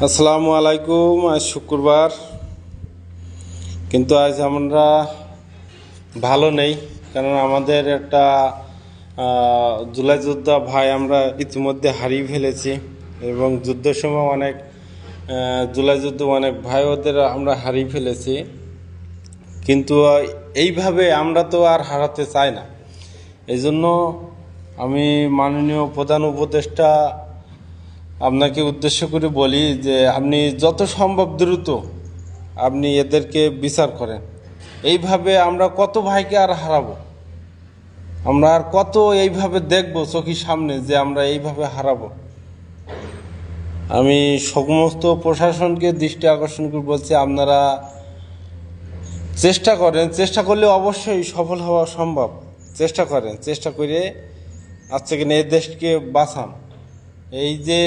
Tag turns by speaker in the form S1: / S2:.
S1: আসসালামু আলাইকুম। আজ শুক্রবার, কিন্তু আজ আমরা ভালো নেই, কারণ আমাদের একটা জুলাই যোদ্ধা ভাই আমরা ইতিমধ্যে হারিয়ে ফেলেছি এবং যুদ্ধের সময় অনেক জুলাই যুদ্ধ অনেক ভাই ওদের আমরা হারিয়ে ফেলেছি। কিন্তু এইভাবে আমরা তো আর হারাতে চাই না। এই জন্য আমি মাননীয় প্রধান উপদেষ্টা আপনাকে উদ্দেশ্য করে বলি যে আপনি যত সম্ভব দ্রুত আপনি এদেরকে বিচার করেন। এইভাবে আমরা কত ভাইকে আর হারাবো? আমরা আর কত এইভাবে দেখব চোখের সামনে যে আমরা এইভাবে হারাবো? আমি সমস্ত প্রশাসনকে দৃষ্টি আকর্ষণ করে বলছি, আপনারা চেষ্টা করেন, চেষ্টা করলে অবশ্যই সফল হওয়া সম্ভব। চেষ্টা করেন, চেষ্টা করে আজকে এই দেশকে বাঁচান। এই যে